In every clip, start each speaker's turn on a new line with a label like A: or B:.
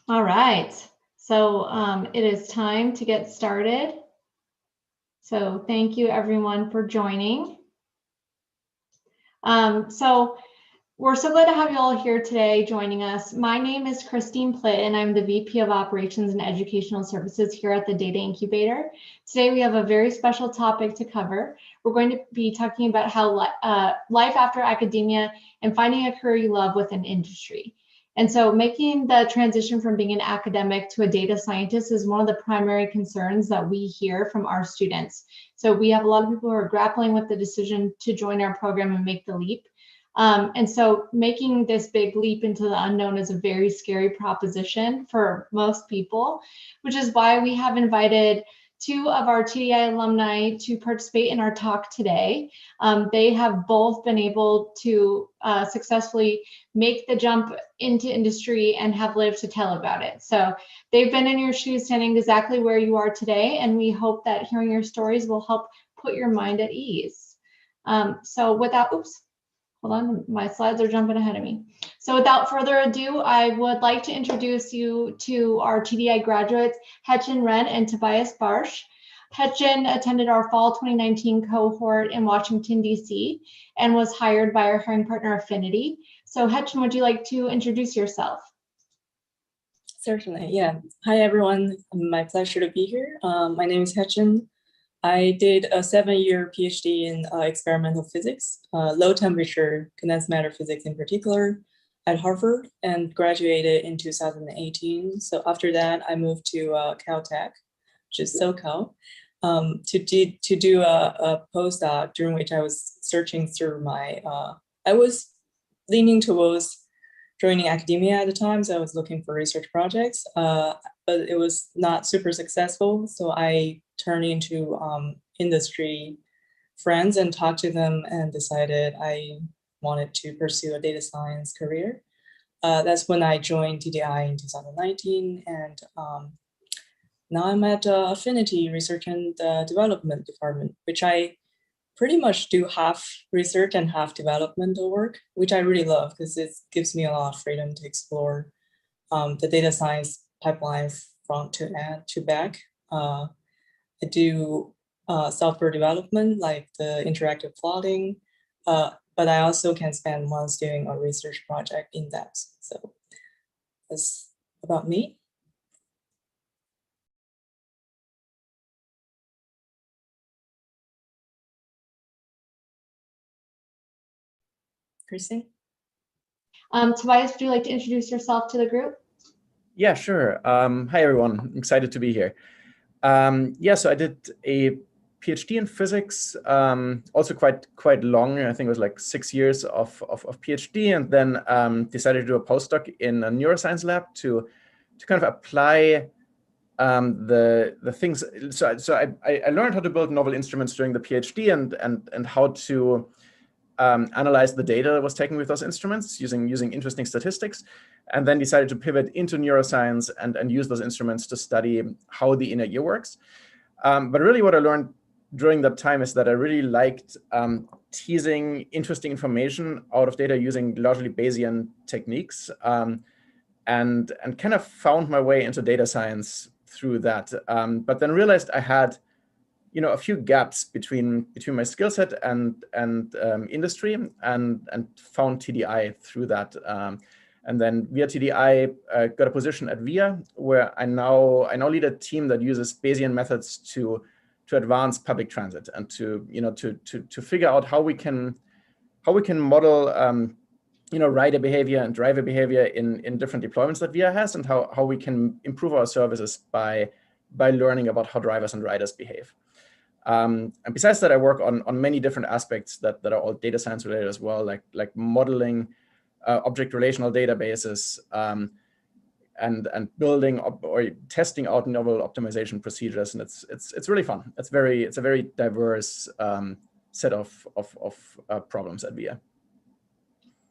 A: All right, so it is time to get started. So thank you everyone for joining. So we're so glad to have you all here today joining us. My name is Christine Plitt and I'm the VP of Operations and Educational Services here at the Data Incubator. Today we have a very special topic to cover. We're going to be talking about how life after academia and finding a career you love within industry. And so making the transition from being an academic to a data scientist is one of the primary concerns that we hear from our students. So we have a lot of people who are grappling with the decision to join our program and make the leap. And so making this big leap into the unknown is a very scary proposition for most people, which is why we have invited two of our TDI alumni to participate in our talk today. They have both been able to successfully make the jump into industry and have lived to tell about it. So they've been in your shoes, standing exactly where you are today, and we hope that hearing your stories will help put your mind at ease. So without, hold on, my slides are jumping ahead of me. So without further ado, I would like to introduce you to our TDI graduates, Hetchen Ren and Tobias Barsh. Hetchen attended our fall 2019 cohort in Washington, DC, and was hired by our hiring partner, Affinity. So Hetchen, would you like to introduce yourself?
B: Certainly, yeah. Hi, everyone. My pleasure to be here. My name is Hetchen. I did a 7-year PhD in experimental physics, low temperature condensed matter physics in particular, at Harvard, and graduated in 2018. So after that, I moved to Caltech, which is SoCal, to do a postdoc, during which I was searching through my, I was leaning towards joining academia at the time, so I was looking for research projects, but it was not super successful. So I turned into industry friends and talked to them and decided I wanted to pursue a data science career. That's when I joined TDI in 2019, and now I'm at Affinity Research and Development Department, which I pretty much do half research and half developmental work, which I really love because it gives me a lot of freedom to explore the data science pipeline front to end to back. I do software development, like the interactive plotting, but I also can spend months doing a research project in depth. So that's about me. Christine?
A: Tobias, would you like to introduce yourself to the group?
C: Yeah, sure. Hi, everyone. I'm excited to be here. Yeah, so I did a PhD in physics, also quite long. I think it was like 6 years of PhD, and then decided to do a postdoc in a neuroscience lab to kind of apply the things. So I learned how to build novel instruments during the PhD and how to analyze the data that was taken with those instruments using interesting statistics, and then decided to pivot into neuroscience and use those instruments to study how the inner ear works. But really what I learned during that time is that I really liked teasing interesting information out of data using largely Bayesian techniques, and kind of found my way into data science through that. But then realized I had a few gaps between my skill set and industry, and found TDI through that. And then via TDI, got a position at VIA, where I now lead a team that uses Bayesian methods to advance public transit and to figure out how we can model rider behavior and driver behavior in different deployments that VIA has, and how we can improve our services by learning about how drivers and riders behave. And besides that, I work on many different aspects that are all data science related as well, like modeling object relational databases, and building or testing out novel optimization procedures, and it's really fun. It's a very diverse set of problems at VIA.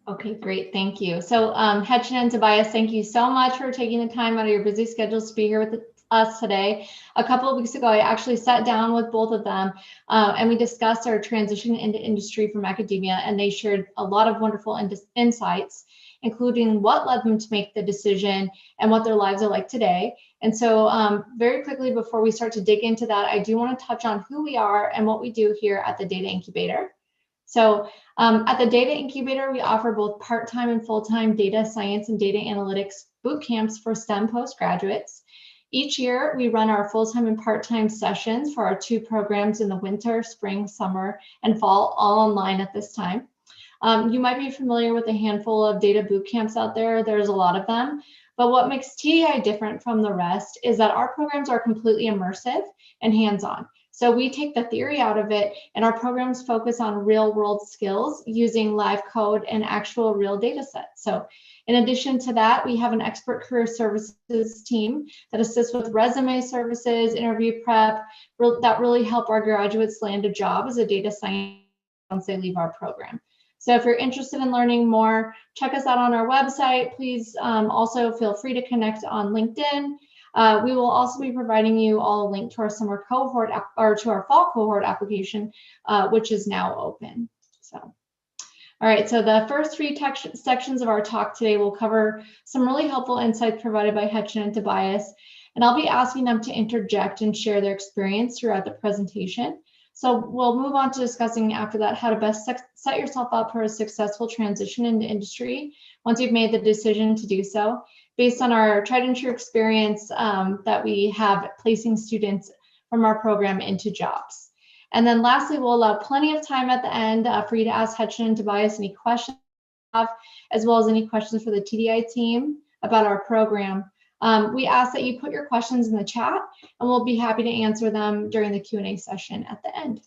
A: Okay, great, thank you. So Hetchen and Tobias, thank you so much for taking the time out of your busy schedules to be here with us today. A couple of weeks ago, I actually sat down with both of them and we discussed our transition into industry from academia, and they shared a lot of wonderful insights. including what led them to make the decision and what their lives are like today. And so very quickly before we start to dig into that, I do want to touch on who we are and what we do here at the Data Incubator. So at the Data Incubator, we offer both part-time and full-time data science and data analytics boot camps for STEM postgraduates. Each year, we run our full-time and part-time sessions for our 2 programs in the winter, spring, summer, and fall, all online at this time. You might be familiar with a handful of data boot camps out there. There's a lot of them. But what makes TDI different from the rest is that our programs are completely immersive and hands-on. So we take the theory out of it, and our programs focus on real-world skills using live code and actual real data sets. So in addition to that, we have an expert career services team that assists with resume services, interview prep, that really help our graduates land a job as a data scientist once they leave our program. So if you're interested in learning more, check us out on our website. Please also feel free to connect on LinkedIn. We will also be providing you all a link to our summer cohort or to our fall cohort application, which is now open. So, all right, so the first 3 sections of our talk today will cover some really helpful insights provided by Hetchen and Tobias, and I'll be asking them to interject and share their experience throughout the presentation. So we'll move on to discussing after that how to best set yourself up for a successful transition into industry once you've made the decision to do so, based on our tried and true experience that we have placing students from our program into jobs. And then lastly, we'll allow plenty of time at the end for you to ask Hetchen and Tobias any questions you have, as well as any questions for the TDI team about our program. We ask that you put your questions in the chat, and we'll be happy to answer them during the Q&A session at the end.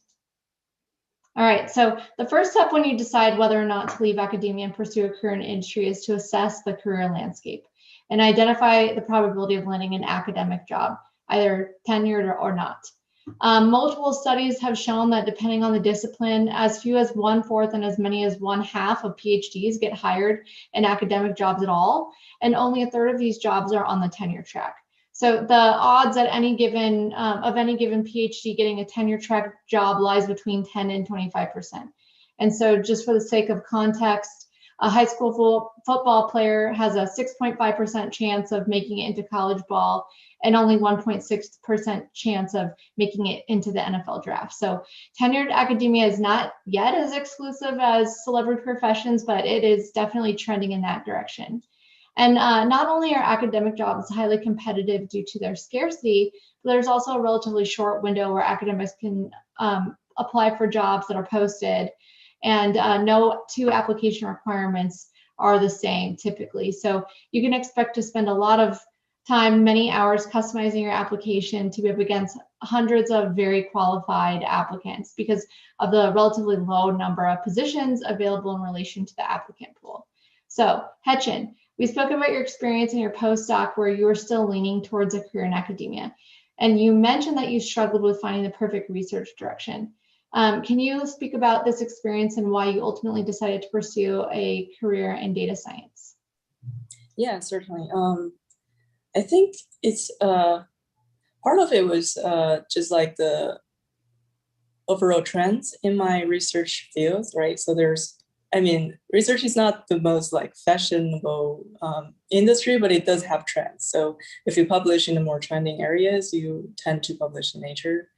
A: All right, so the first step when you decide whether or not to leave academia and pursue a career in industry is to assess the career landscape and identify the probability of landing an academic job, either tenured or not. Multiple studies have shown that depending on the discipline, as few as 1/4 and as many as 1/2 of PhDs get hired in academic jobs at all, and only 1/3 of these jobs are on the tenure track. So the odds at any given PhD getting a tenure track job lies between 10 and 25%. And so just for the sake of context, a high school football player has a 6.5% chance of making it into college ball and only 1.6% chance of making it into the NFL draft. So tenured academia is not yet as exclusive as celebrity professions, but it is definitely trending in that direction. And not only are academic jobs highly competitive due to their scarcity, but there's also a relatively short window where academics can apply for jobs that are posted, and no 2 application requirements are the same typically. So you can expect to spend a lot of time, many hours customizing your application to be up against hundreds of very qualified applicants because of the relatively low number of positions available in relation to the applicant pool. So Hetchen, we spoke about your experience in your postdoc where you were still leaning towards a career in academia. And you mentioned that you struggled with finding the perfect research direction. Can you speak about this experience and why you ultimately decided to pursue a career in data science?
B: Yeah, certainly. I think it's part of it was just like the overall trends in my research fields, right? So research is not the most like fashionable industry, but it does have trends. So if you publish in the more trending areas, you tend to publish in Nature.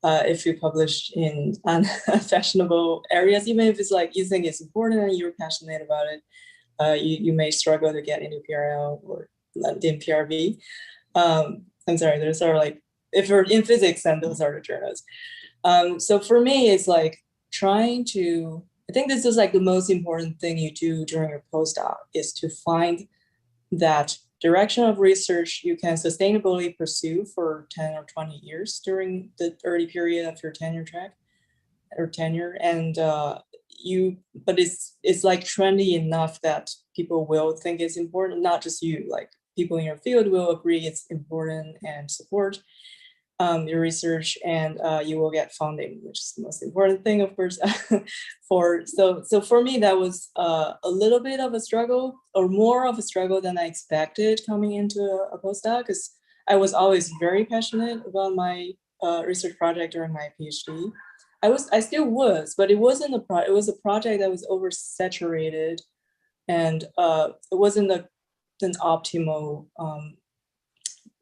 B: If you publish in unfashionable areas, even if it's like you think it's important and you're passionate about it, you may struggle to get into PRL or in PRV. I'm sorry, those are like, if you're in physics, then those are the journals. So for me, it's like I think this is like the most important thing you do during your postdoc is to find that direction of research you can sustainably pursue for 10 or 20 years during the early period of your tenure track or tenure. And but it's like trendy enough that people will think it's important, not just you, like people in your field will agree it's important and support your research, and you will get funding, which is the most important thing, of course. So for me, that was a little bit of a struggle, or more of a struggle than I expected coming into a postdoc, because I was always very passionate about my research project during my PhD. I still was, but it wasn't it was a project that was oversaturated and it wasn't an optimal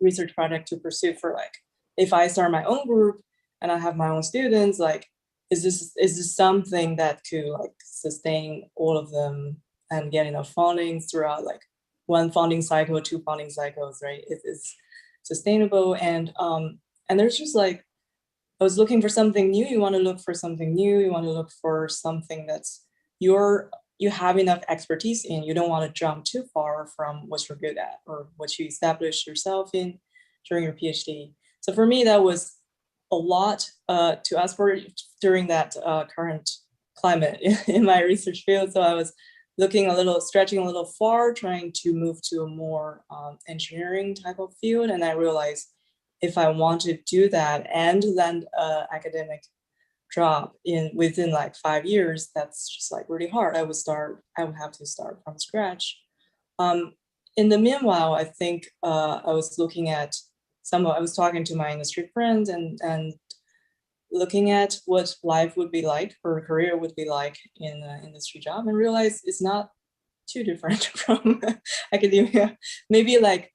B: research project to pursue for like, if I start my own group and I have my own students, like, is this something that could like sustain all of them and get enough funding throughout like one funding cycle, two funding cycles, right? It's sustainable. And there's just like, I was looking for something new. You want to look for something new. You want to look for something that's you have enough expertise in. You don't want to jump too far from what you're good at or what you established yourself in during your PhD. So for me, that was a lot to ask for during that current climate in my research field. So I was stretching a little far, trying to move to a more engineering type of field. And I realized if I want to do that and land an academic job within like 5 years, that's just like really hard. I would have to start from scratch. In the meanwhile, I think I was looking at I was talking to my industry friends and looking at what life would be like or a career would be like in an industry job, and realized it's not too different from academia. Maybe like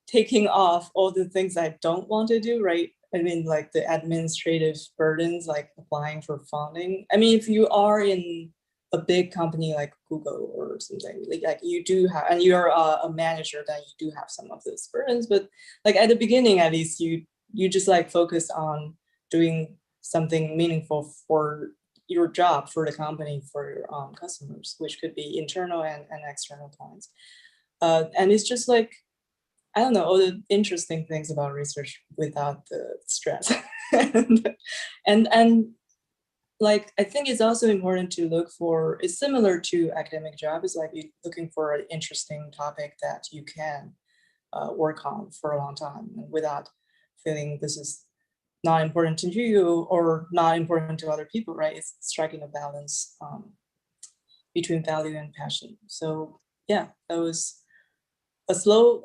B: taking off all the things I don't want to do, right? I mean, like the administrative burdens, like applying for funding. I mean, if you are in a big company like Google or something, like you do have, and you're a manager, then you do have some of those burdens. But like at the beginning, at least, you just like focus on doing something meaningful for your job, for the company, for your customers, which could be internal and external clients. And it's just like, I don't know, all the interesting things about research without the stress. and like, I think it's also important to look for, it's similar to academic job, is like you looking for an interesting topic that you can work on for a long time without feeling this is not important to you or not important to other people, right? It's striking a balance between value and passion. So yeah, that was a slow,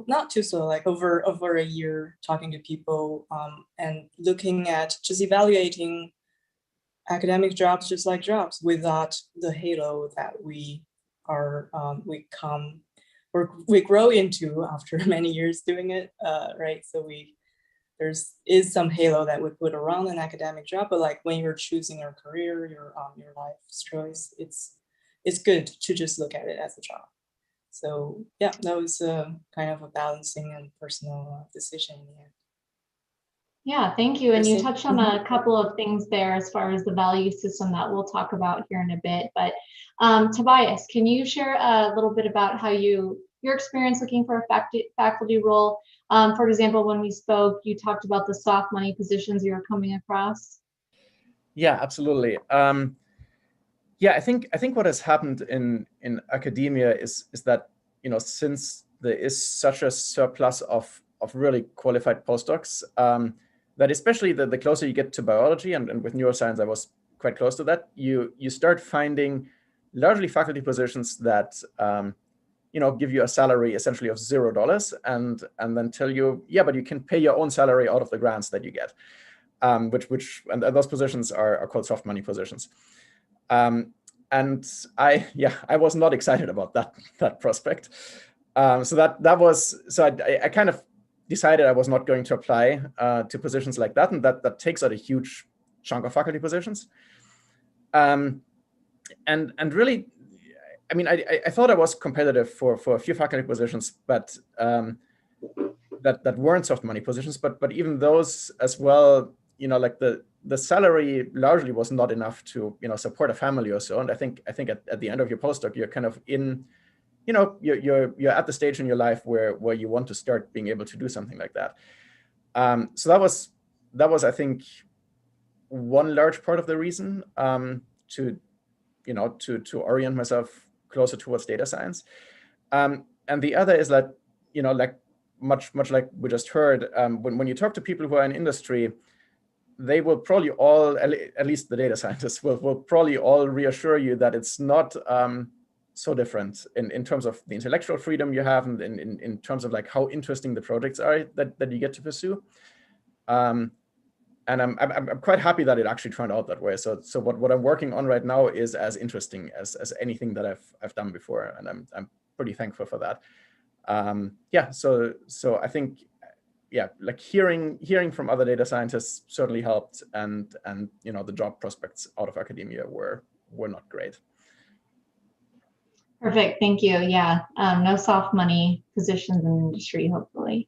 B: not too slow, like over a year talking to people and looking at just evaluating academic jobs just like jobs without the halo that we grow into after many years doing it, right? So is some halo that we put around an academic job, but like when you're choosing your career, your life's choice, it's good to just look at it as a job. So yeah, that was kind of a balancing and personal decision in the end.
A: Yeah, thank you. And you
B: Christine?
A: touched on a couple of things there as far as the value system that we'll talk about here in a bit. But Tobias, can you share a little bit about how your experience looking for a faculty role? For example, when we spoke, you talked about the soft money positions you were coming across.
C: Yeah, absolutely. Yeah, I think what has happened in academia is that, you know, since there is such a surplus of really qualified postdocs, that especially the closer you get to biology, and with neuroscience I was quite close to that, you start finding largely faculty positions that you know, give you a salary essentially of $0 and then tell you, yeah, but you can pay your own salary out of the grants that you get, and those positions are called soft money positions. And I was not excited about that prospect. So I kind of decided I was not going to apply to positions like that, and that takes out a huge chunk of faculty positions. And really, I mean, I thought I was competitive for a few faculty positions, but that weren't soft money positions. But even those as well, you know, like the salary largely was not enough to, you know, support a family or so. And I think at the end of your postdoc, you're kind of in, you know, you're at the stage in your life where you want to start being able to do something like that. So that was I think one large part of the reason to orient myself closer towards data science. And the other is that, you know, like much like we just heard, when you talk to people who are in industry, they will probably all, at least the data scientists, will probably all reassure you that it's not so different in terms of the intellectual freedom you have, and in terms of like how interesting the projects are that you get to pursue. I'm quite happy that it actually turned out that way. So what I'm working on right now is as interesting as anything that I've done before, and I'm pretty thankful for that. Yeah, so I think, yeah, like hearing from other data scientists certainly helped, and you know, the job prospects out of academia were not great.
A: Perfect, thank you. Yeah, no soft money positions in industry, hopefully.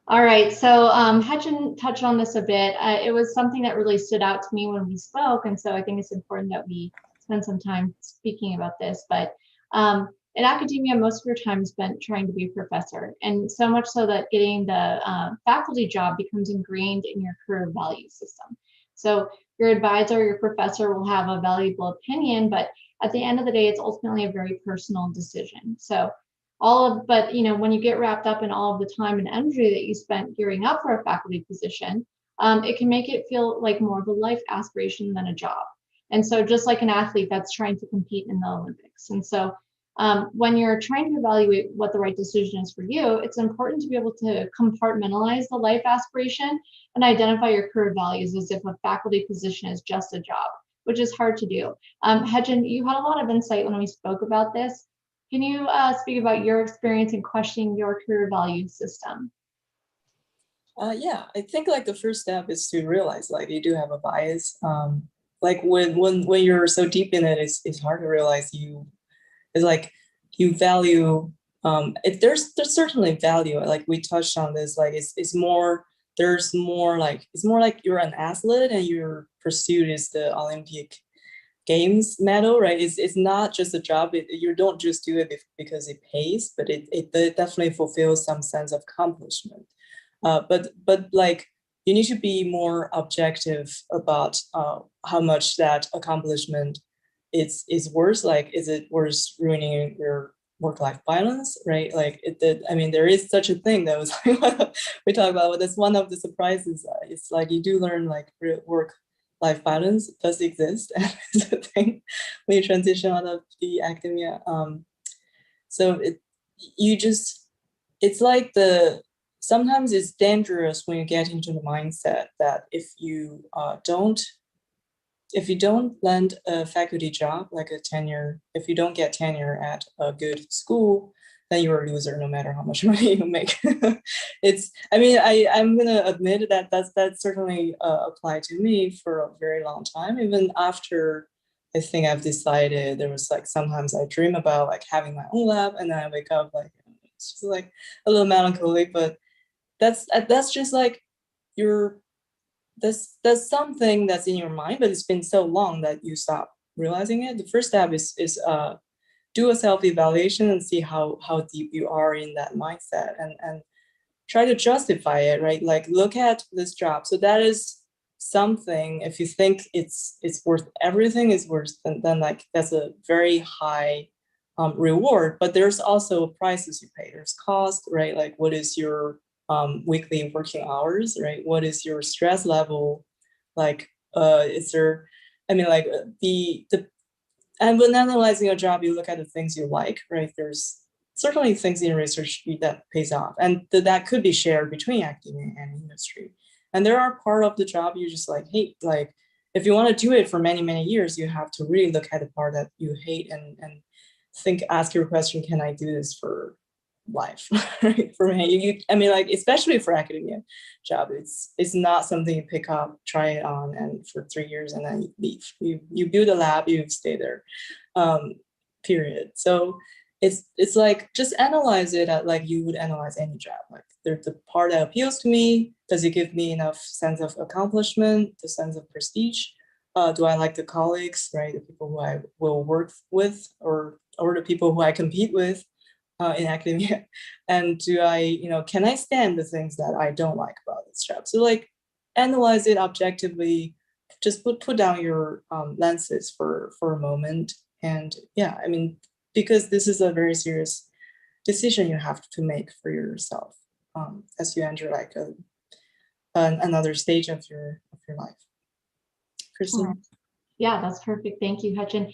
A: All right, so Hechin touched on this a bit. It was something that really stood out to me when we spoke, and so I think it's important that we spend some time speaking about this. But in academia, most of your time is spent trying to be a professor, and so much so that getting the faculty job becomes ingrained in your career value system. So your advisor, your professor will have a valuable opinion, but at the end of the day, it's ultimately a very personal decision. So but you know, when you get wrapped up in all of the time and energy that you spent gearing up for a faculty position, it can make it feel like more of a life aspiration than a job. And so just like an athlete that's trying to compete in the Olympics. And so when you're trying to evaluate what the right decision is for you, it's important to be able to compartmentalize the life aspiration and identify your career values as if a faculty position is just a job, which is hard to do. Hechin, you had a lot of insight when we spoke about this. Can you speak about your experience in questioning your career value system?
B: Yeah, I think like the first step is to realize like you do have a bias. Like when you're so deep in it, it's hard to realize it's like you value. There's certainly value. Like we touched on this. Like it's more. There's more like it's more like you're an athlete and your pursuit is the Olympic Games medal, right? It's not just a job. You don't just do it because it pays, but it definitely fulfills some sense of accomplishment. But like you need to be more objective about how much that accomplishment is worth. Like, is it worth ruining your work-life balance, right? Like, I mean, there is such a thing that was we talk about. But that's one of the surprises. It's like you do learn like work-life balance does exist, and it's a thing when you transition out of the academia. So it's like sometimes it's dangerous when you get into the mindset that if you don't land a faculty job, like a tenure, if you don't get tenure at a good school, then you're a loser no matter how much money you make. I'm gonna admit that that's certainly applied to me for a very long time. Even after I think I've decided, there was like sometimes I dream about like having my own lab, and then I wake up like it's just like a little melancholic, but that's just like there's something that's in your mind, but it's been so long that you stop realizing it. The first step is do a self-evaluation and see how deep you are in that mindset, and try to justify it, right? Like look at this job. So that is something, if you think it's worth everything, is worth, then like that's a very high reward. But there's also prices you pay. There's cost, right? Like what is your weekly working hours, right? What is your stress level? Like, is there, I mean, like and when analyzing a job, you look at the things you like, right? There's certainly things in research that pays off, and that could be shared between academia and industry. And there are part of the job you just like hate. Like if you want to do it for many, many years, you have to really look at the part that you hate and ask your question, can I do this for life? Right? For me, I mean, like especially for academia job, it's not something you pick up, try it on, and for 3 years and then you leave. You build a lab, you stay there, period. So it's like just analyze it like you would analyze any job. Like there's the part that appeals to me. Does it give me enough sense of accomplishment, the sense of prestige? Do I like the colleagues, right? The people who I will work with, or the people who I compete with in academia? And can I stand the things that I don't like about this job? So like analyze it objectively, just put down your lenses for a moment. And yeah, I mean, because this is a very serious decision you have to make for yourself as you enter like another stage of your life. Kristen?
A: Yeah, that's perfect. Thank you, Hutchin.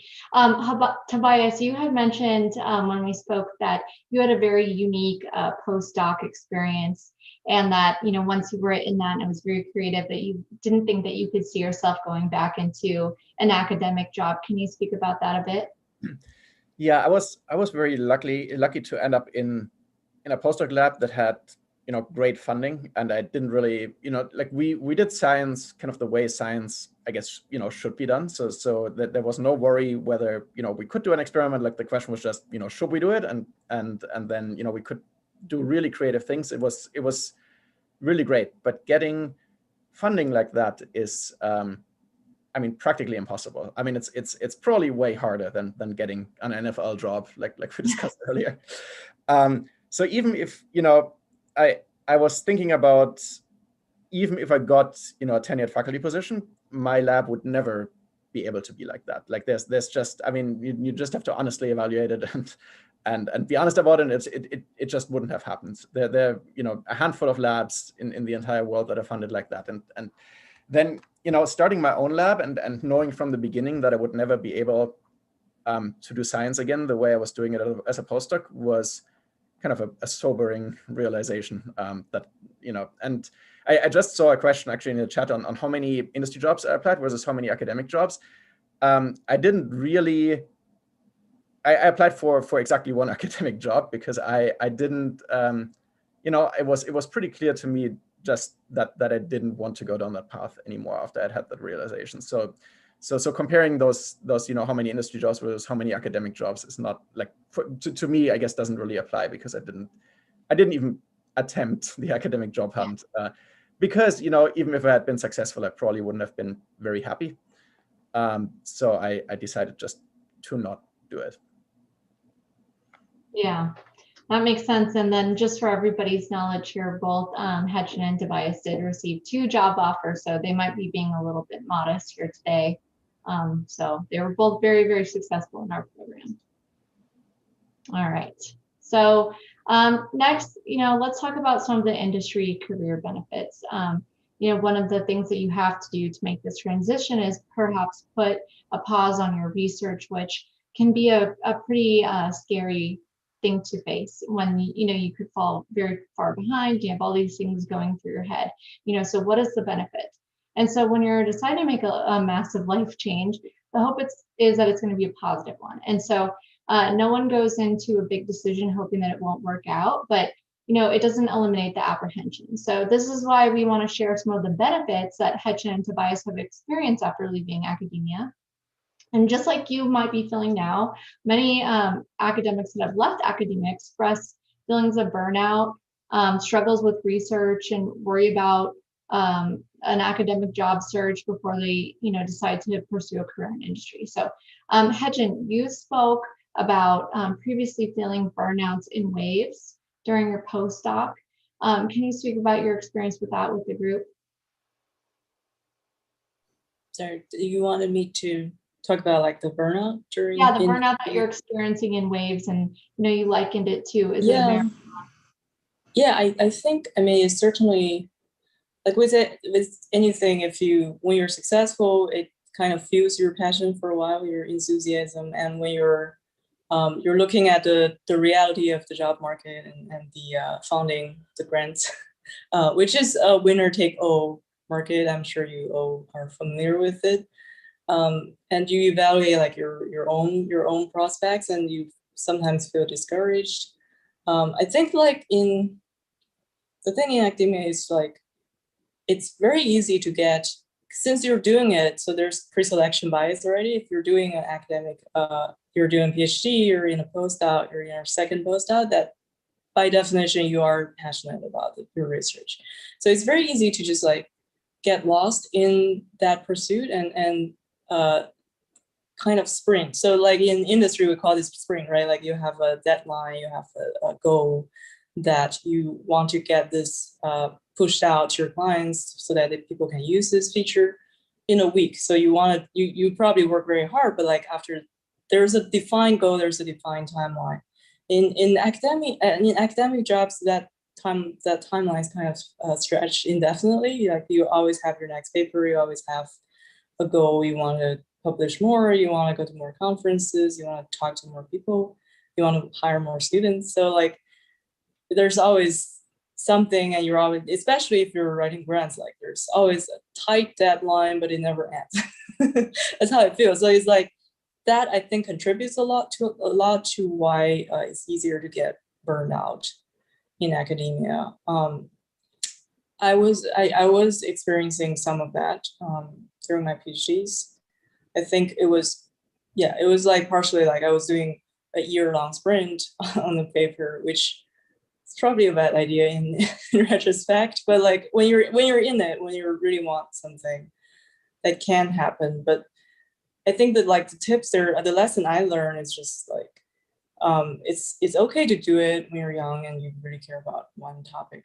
A: Tobias, you had mentioned when we spoke that you had a very unique postdoc experience, and that once you were in that and it was very creative, that you didn't think that you could see yourself going back into an academic job. Can you speak about that a bit?
C: Yeah, I was very lucky to end up in a postdoc lab that had great funding, and I didn't really like we did science kind of the way science I guess should be done. So that there was no worry whether we could do an experiment. Like the question was just should we do it, and then we could do really creative things. It was really great, but getting funding like that is I mean, practically impossible. I mean, it's probably way harder than getting an NFL job, like we discussed earlier. So even if I was thinking about, even if I got a tenured faculty position, my lab would never be able to be like that. Like there's just, I mean, you just have to honestly evaluate it and be honest about it. It just wouldn't have happened. There a handful of labs in the entire world that are funded like that, and then starting my own lab and knowing from the beginning that I would never be able to do science again the way I was doing it as a postdoc was kind of a sobering realization. That and I just saw a question actually in the chat on how many industry jobs I applied versus how many academic jobs. I didn't really. I applied for exactly one academic job because I didn't. It was pretty clear to me just that I didn't want to go down that path anymore after I'd had that realization. So comparing those how many industry jobs versus how many academic jobs is not like to me I guess doesn't really apply, because I didn't even attempt the academic job hunt because even if I had been successful I probably wouldn't have been very happy. So I decided just to not do it.
A: Yeah, that makes sense. And then just for everybody's knowledge here, both Hutchin and Tobias did receive 2 job offers, so they might be being a little bit modest here today. So they were both very, very successful in our program. All right. So next, let's talk about some of the industry career benefits. One of the things that you have to do to make this transition is perhaps put a pause on your research, which can be a pretty scary thing to face when you could fall very far behind. You have all these things going through your head. So what is the benefit? And so when you're deciding to make a massive life change, the hope is that it's going to be a positive one. And so no one goes into a big decision hoping that it won't work out, but it doesn't eliminate the apprehension. So this is why we want to share some of the benefits that Hutchin and Tobias have experienced after leaving academia. And just like you might be feeling now, many academics that have left academia express feelings of burnout, struggles with research, and worry about an academic job search before they decide to pursue a career in industry. So Hutchin, you spoke about previously feeling burnouts in waves during your postdoc. Can you speak about your experience with that with the group?
B: Sorry, you wanted me to talk about like the burnout during?
A: Yeah, the burnout that you're experiencing in waves, and you likened it to, is it a marathon?
B: Yeah, I think, I mean, it's certainly like with anything, when you're successful, it kind of fuels your passion for a while, your enthusiasm. And when you're looking at the reality of the job market and the funding, the grants, which is a winner take all market. I'm sure you all are familiar with it. And you evaluate like your own prospects, and you sometimes feel discouraged. I think like the thing in academia is like, it's very easy to get, since you're doing it, so there's pre-selection bias already. If you're doing an academic, you're doing PhD, you're in a postdoc, you're in your second postdoc, that by definition, you are passionate about your research. So it's very easy to just like get lost in that pursuit and kind of sprint. So like in industry, we call this sprint, right? Like you have a deadline, you have a goal that you want to get this pushed out to your clients so that people can use this feature in a week. So you probably work very hard, but like after there's a defined goal, there's a defined timeline. In academic jobs, that timeline is kind of stretched indefinitely. Like you always have your next paper, you always have a goal you want to publish more, you want to go to more conferences, you want to talk to more people, you want to hire more students. So like there's always something, and you're always, especially if you're writing grants, like there's always a tight deadline, but it never ends. That's how it feels. So it's like that, I think, contributes a lot to why it's easier to get burned out in academia. I was experiencing some of that during my PhDs. I think it was like partially like I was doing a year-long sprint on the paper, which is probably a bad idea in retrospect. But like when you're in it, when you really want something, that can happen. But I think that like the tips there, the lesson I learned is just like it's okay to do it when you're young and you really care about one topic.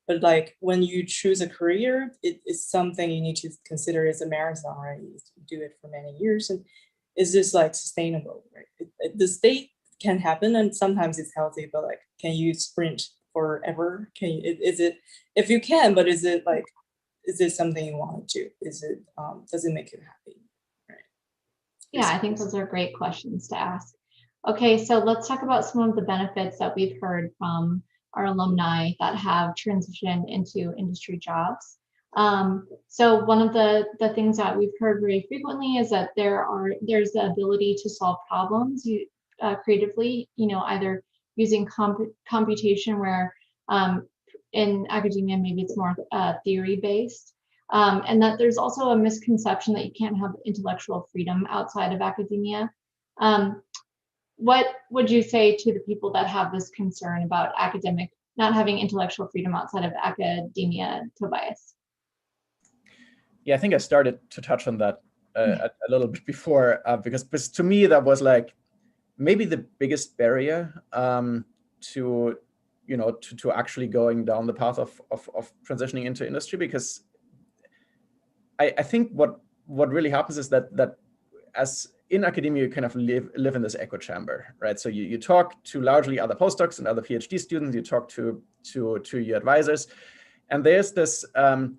B: But like when you choose a career, it is something you need to consider as a marathon, right? You do it for many years, and is this like sustainable, right? The state can happen, and sometimes it's healthy, but like, can you sprint forever? Can you? Is it, if you can, but is it like, is this something you want to do? Is it does it make you happy? Right.
A: Yeah, I think those are great questions to ask. Okay, so let's talk about some of the benefits that we've heard from our alumni that have transitioned into industry jobs. So one of the things that we've heard very frequently is that there's the ability to solve problems creatively, either using computation where in academia, maybe it's more theory based. And that there's also a misconception that you can't have intellectual freedom outside of academia. What would you say to the people that have this concern about not having intellectual freedom outside of academia, Tobias?
C: Yeah, I think I started to touch on that a little bit before, because to me that was like maybe the biggest barrier to actually going down the path of transitioning into industry, because I think what really happens is that as in academia, you kind of live in this echo chamber, right? So you talk to largely other postdocs and other PhD students, you talk to your advisors, and there's this, and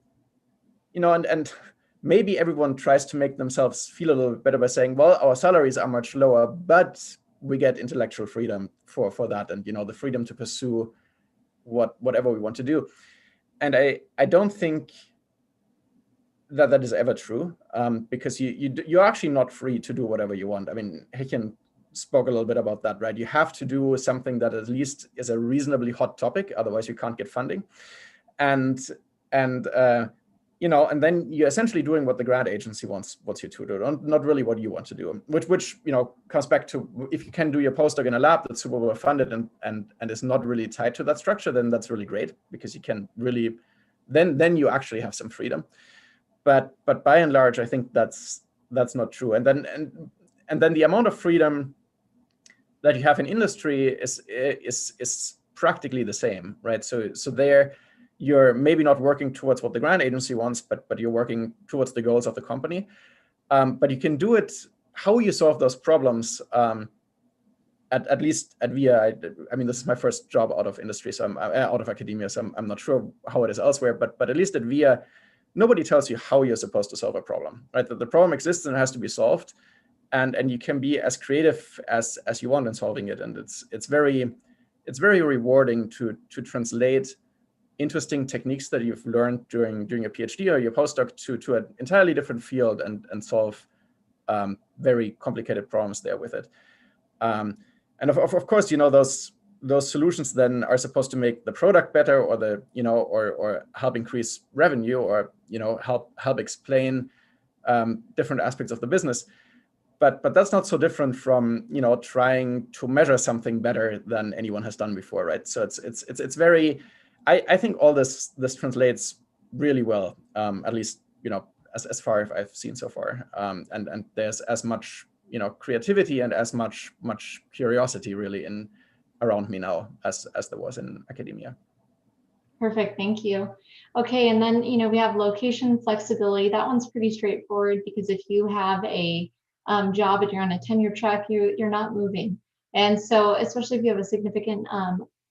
C: maybe everyone tries to make themselves feel a little better by saying, well, our salaries are much lower, but we get intellectual freedom for that, and the freedom to pursue whatever we want to do. And I don't think that is ever true, because you're actually not free to do whatever you want. I mean, Hechen spoke a little bit about that, right? You have to do something that at least is a reasonably hot topic, otherwise you can't get funding. And then you're essentially doing what the grant agency wants you to do, not really what you want to do, which comes back to, if you can do your postdoc in a lab that's super well funded and is not really tied to that structure, then that's really great, because you can really, then you actually have some freedom. But by and large, I think that's not true. And then the amount of freedom that you have in industry is practically the same, right? So there, you're maybe not working towards what the grant agency wants, but you're working towards the goals of the company. But you can do it. How you solve those problems, at least at VIA, I mean, this is my first job out of industry, so I'm out of academia, so I'm not sure how it is elsewhere. But at least at VIA, nobody tells you how you're supposed to solve a problem, right? That the problem exists and it has to be solved, and you can be as creative as you want in solving it. And it's very rewarding to translate interesting techniques that you've learned during your PhD or your postdoc to an entirely different field and solve very complicated problems there with it. And of course, those solutions then are supposed to make the product better, or or help increase revenue, or help explain different aspects of the business. But that's not so different from trying to measure something better than anyone has done before, right? So it's very, I think all this translates really well, at least as far as I've seen so far, and there's as much creativity and as much curiosity really around me now as there was in academia.
A: Perfect, thank you. Okay, and then we have location flexibility. That one's pretty straightforward, because if you have a job and you're on a tenure track, you're not moving. And so especially if you have a significant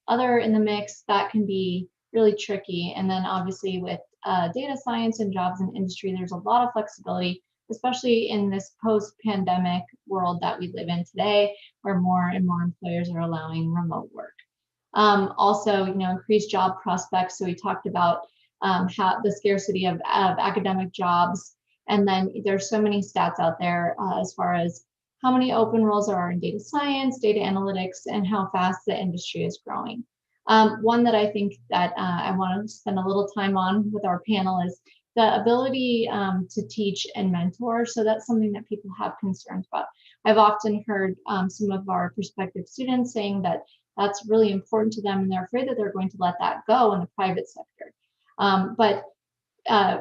A: other in the mix, that can be really tricky. And then obviously with data science and jobs in industry, there's a lot of flexibility. especially in this post-pandemic world that we live in today, where more and more employers are allowing remote work. Also, increased job prospects. So we talked about how the scarcity of academic jobs. And then there's so many stats out there as far as how many open roles there are in data science, data analytics, and how fast the industry is growing. One that I think that I want to spend a little time on with our panel is the ability to teach and mentor. So that's something that people have concerns about. I've often heard some of our prospective students saying that that's really important to them, and they're afraid that they're going to let that go in the private sector. But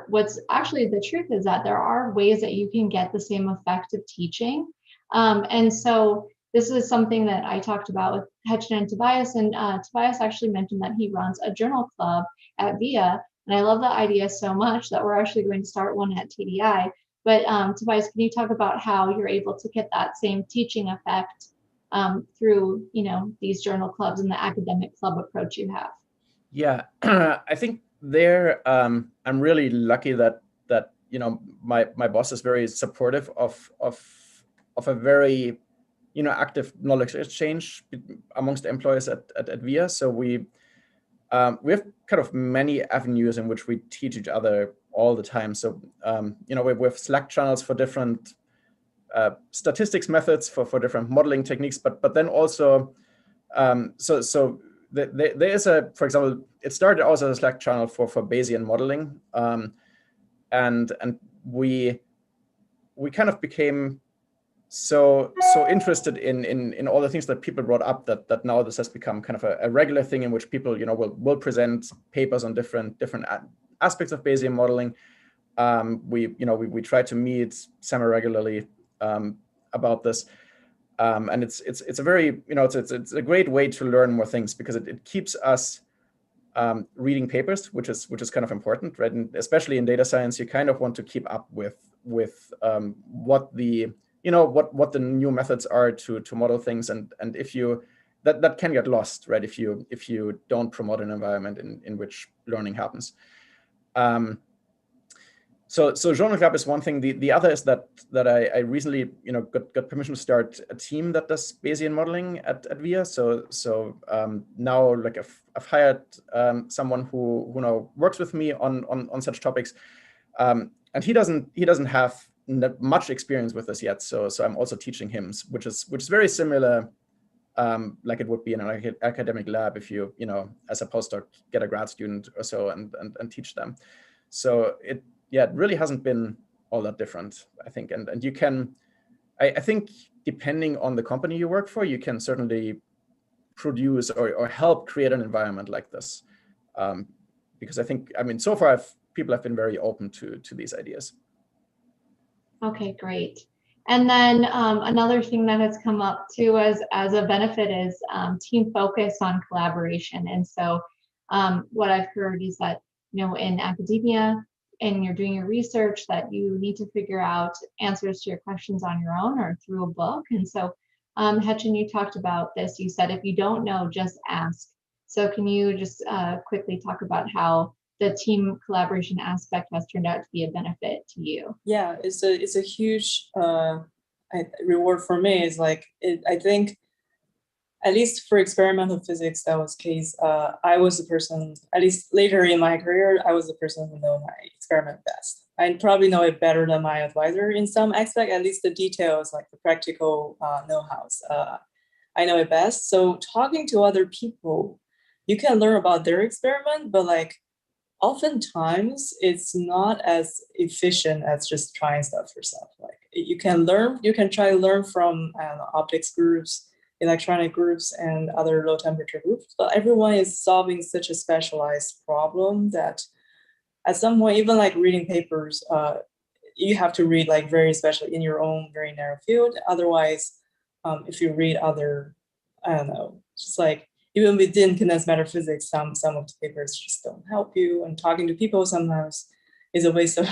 A: what's actually the truth is that there are ways that you can get the same effect of teaching. And so this is something that I talked about with Hetchen and Tobias, and Tobias actually mentioned that he runs a journal club at VIA, and I love the idea so much that we're actually going to start one at TDI. But Tobias, can you talk about how you're able to get that same teaching effect through, these journal clubs and the academic club approach you have?
C: Yeah, I think I'm really lucky that my boss is very supportive of a very active knowledge exchange amongst employees at VIA. So we have kind of many avenues in which we teach each other all the time. So we have Slack channels for different statistics methods, for different modeling techniques, but then also there is for example, it started also as a Slack channel for Bayesian modeling, and we kind of became so interested in all the things that people brought up that now this has become kind of a regular thing in which people will present papers on different aspects of Bayesian modeling. We try to meet semi-regularly about this, and it's a very it's a great way to learn more things, because it keeps us reading papers, which is kind of important, right? And especially in data science, you kind of want to keep up with what the what the new methods are to model things, and if you that can get lost, right, if you don't promote an environment in which learning happens. So Journal Club is one thing. The other is that I recently got permission to start a team that does Bayesian modeling at VIA. So now, like, I've hired someone who now works with me on such topics, and he doesn't have much experience with this yet. So I'm also teaching him, which is very similar, like it would be in an academic lab if you as a postdoc get a grad student or so and teach them. So it really hasn't been all that different, I think. And you can, I think, depending on the company you work for, you can certainly produce or help create an environment like this. Because so far people have been very open to these ideas.
A: Okay, great. And then another thing that has come up too as a benefit is team focus on collaboration. And so what I've heard is that, in academia, and you're doing your research, that you need to figure out answers to your questions on your own or through a book. And so Hetchen, you talked about this. You said, if you don't know, just ask. So can you just quickly talk about how the team collaboration aspect has turned out to be a benefit to you?
B: Yeah, it's a huge reward for me. Is like, I think, at least for experimental physics, that was the case. I was the person, at least later in my career, I was the person who know my experiment best. I probably know it better than my advisor in some aspect, at least the details, like the practical know-hows. I know it best. So talking to other people, you can learn about their experiment, but like oftentimes it's not as efficient as just trying stuff yourself. Like you can try to learn from optics groups, electronic groups, and other low temperature groups, but everyone is solving such a specialized problem that at some point, even like reading papers, you have to read like very special in your own very narrow field. Otherwise, if you read other, I don't know, just like even within condensed matter physics, some of the papers just don't help you. And talking to people sometimes is a waste of,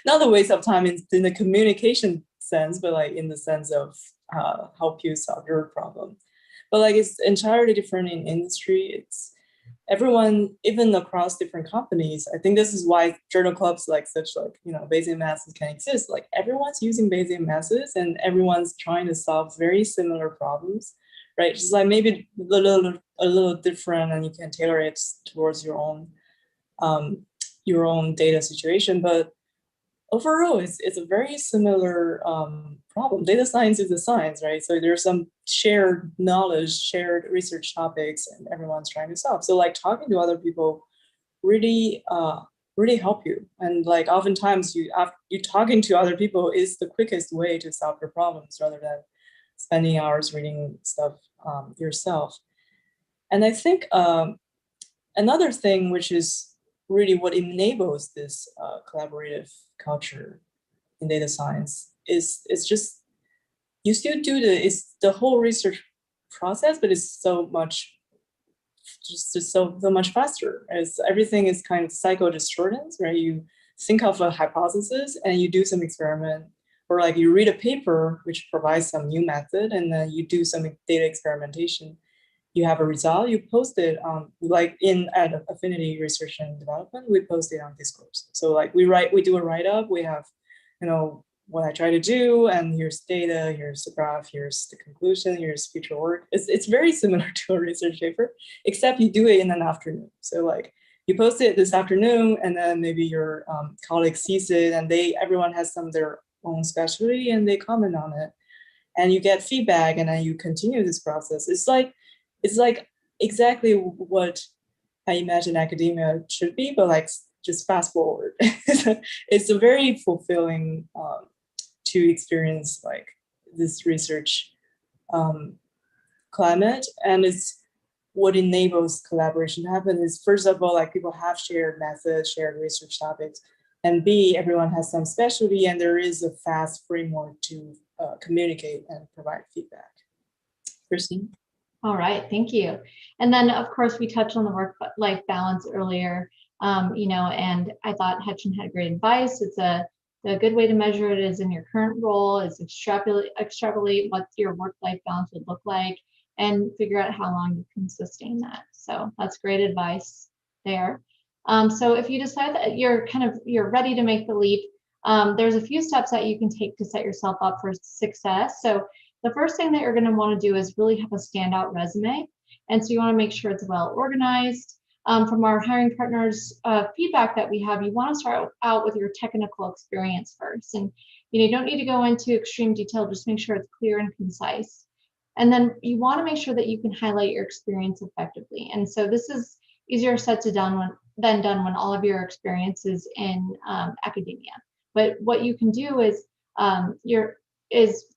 B: not a waste of time in the communication sense, but like in the sense of help you solve your problem. But like it's entirely different in industry. everyone, even across different companies, I think this is why journal clubs like Bayesian masses can exist. Like everyone's using Bayesian masses and everyone's trying to solve very similar problems, right? Just like maybe a little different, and you can tailor it towards your own data situation. But overall, it's a very similar problem. Data science is a science, right? So there's some shared knowledge, shared research topics, and everyone's trying to solve. So like talking to other people really really help you. And like oftentimes you talking to other people is the quickest way to solve your problems rather than spending hours reading stuff yourself. And I think another thing which is really what enables this collaborative culture in data science is it's just you still do it's the whole research process, but it's so much so much faster as everything is kind of cycle distortions, right? You think of a hypothesis and you do some experiment, or like you read a paper which provides some new method, and then you do some data experimentation. You have a result, you post it on, like at Affinity Research and Development, we post it on Discourse. So like we do a write-up, we have, what I try to do, and here's data, here's the graph, here's the conclusion, here's future work. It's very similar to a research paper, except you do it in an afternoon. So like you post it this afternoon, and then maybe your colleague sees it, and everyone has some of their own specialty, and they comment on it, and you get feedback, and then you continue this process. It's like exactly what I imagine academia should be, but like just fast forward. It's a very fulfilling to experience like this research climate, and it's what enables collaboration to happen. Is first of all, like people have shared methods, shared research topics, and B, everyone has some specialty, and there is a fast framework to communicate and provide feedback. Christine?
A: All right, thank you. And then, of course, we touched on the work-life balance earlier, and I thought Hetchen had great advice. It's a good way to measure it is in your current role, is extrapolate what your work-life balance would look like and figure out how long you can sustain that. So that's great advice there. So if you decide that you're ready to make the leap, there's a few steps that you can take to set yourself up for success. So the first thing that you're going to want to do is really have a standout resume. And so you want to make sure it's well organized. From our hiring partners' feedback that we have, you want to start out with your technical experience first. And you don't need to go into extreme detail, just make sure it's clear and concise. And then you want to make sure that you can highlight your experience effectively. And so this is easier said than done when all of your experience is in academia. But what you can do is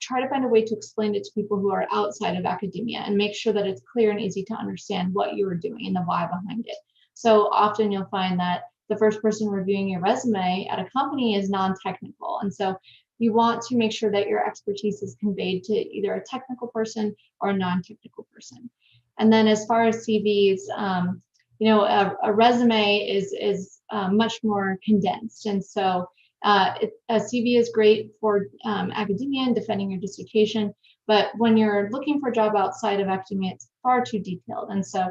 A: try to find a way to explain it to people who are outside of academia and make sure that it's clear and easy to understand what you are doing and the why behind it. So often you'll find that the first person reviewing your resume at a company is non-technical. And so you want to make sure that your expertise is conveyed to either a technical person or a non-technical person. And then as far as CVs, a resume is much more condensed. And so a CV is great for academia and defending your dissertation, but when you're looking for a job outside of academia, it's far too detailed. And so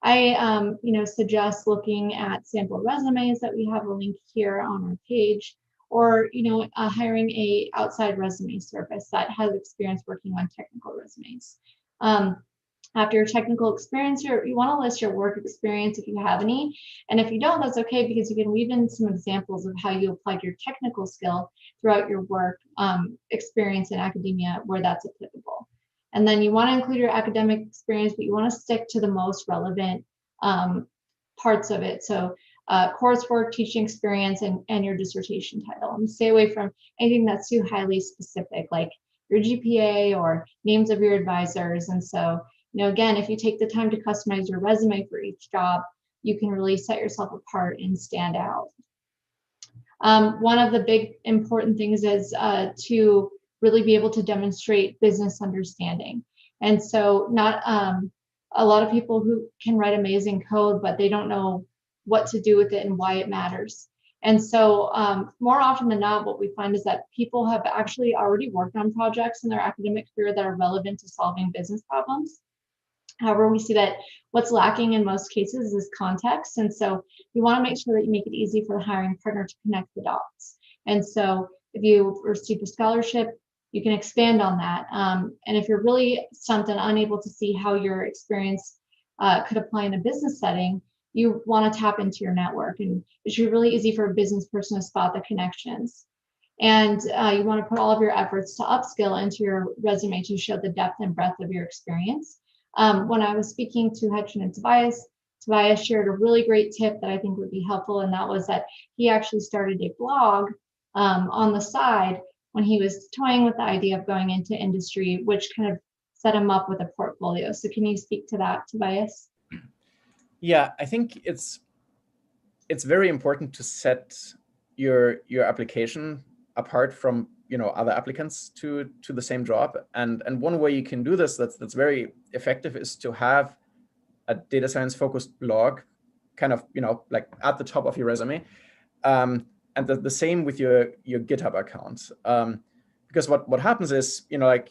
A: I suggest looking at sample resumes that we have a link here on our page, or hiring a outside resume service that has experience working on technical resumes. After your technical experience, you want to list your work experience if you have any. And if you don't, that's okay, because you can weave in some examples of how you applied your technical skill throughout your work experience in academia where that's applicable. And then you want to include your academic experience, but you want to stick to the most relevant parts of it. So coursework, teaching experience, and your dissertation title. And stay away from anything that's too highly specific, like your GPA or names of your advisors. And so again, if you take the time to customize your resume for each job, you can really set yourself apart and stand out. One of the big important things is to really be able to demonstrate business understanding. And so not a lot of people who can write amazing code, but they don't know what to do with it and why it matters. And so more often than not, what we find is that people have actually already worked on projects in their academic career that are relevant to solving business problems. However, we see that what's lacking in most cases is context. And so you want to make sure that you make it easy for the hiring partner to connect the dots. And so if you receive a scholarship, you can expand on that. And if you're really stumped and unable to see how your experience could apply in a business setting, you want to tap into your network. And it should be really easy for a business person to spot the connections. And you want to put all of your efforts to upskill into your resume to show the depth and breadth of your experience. When I was speaking to Hetchin and Tobias, Tobias shared a really great tip that I think would be helpful, and that was that he actually started a blog on the side when he was toying with the idea of going into industry, which kind of set him up with a portfolio. So can you speak to that, Tobias?
C: Yeah, I think it's very important to set your application apart from other applicants to the same job. And one way you can do this that's very effective is to have a data science focused blog kind of like at the top of your resume. And the same with your GitHub account. Because what happens is, like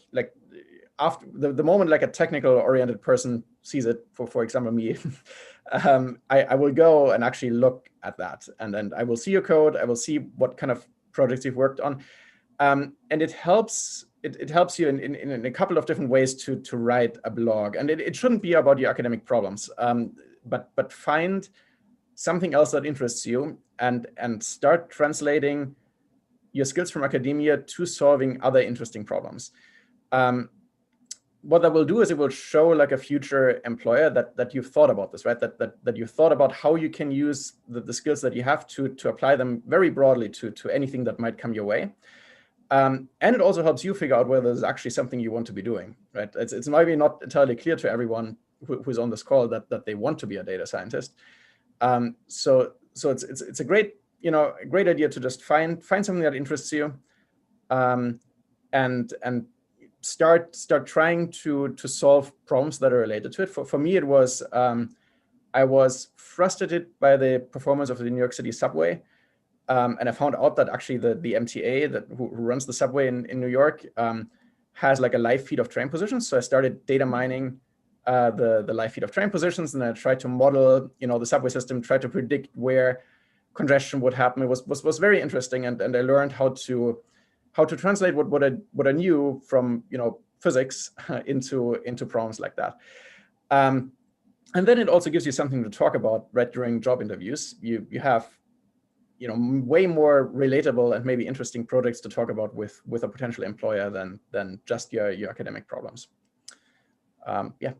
C: after the moment like a technical oriented person sees it, for example me, I will go and actually look at that, and then I will see your code, I will see what kind of projects you've worked on, and it helps you in a couple of different ways to write a blog. And it shouldn't be about your academic problems, but find something else that interests you and start translating your skills from academia to solving other interesting problems. What that will do is it will show like a future employer that you've thought about this, right? That you've thought about how you can use the skills that you have to apply them very broadly to anything that might come your way. And it also helps you figure out whether there's actually something you want to be doing, right? It's maybe not entirely clear to everyone who's on this call that they want to be a data scientist. So it's a great great idea to just find something that interests you, and start trying to solve problems that are related to it. For me, it was I was frustrated by the performance of the New York City subway, and I found out that actually the MTA who runs the subway in New York has like a live feed of train positions. So I started data mining the live feed of train positions, and I tried to model the subway system, try to predict where congestion would happen. It was very interesting, and I learned how to translate what I knew from physics into problems like that. And then it also gives you something to talk about right during job interviews. You have way more relatable and maybe interesting projects to talk about with a potential employer than just your academic problems. Yeah.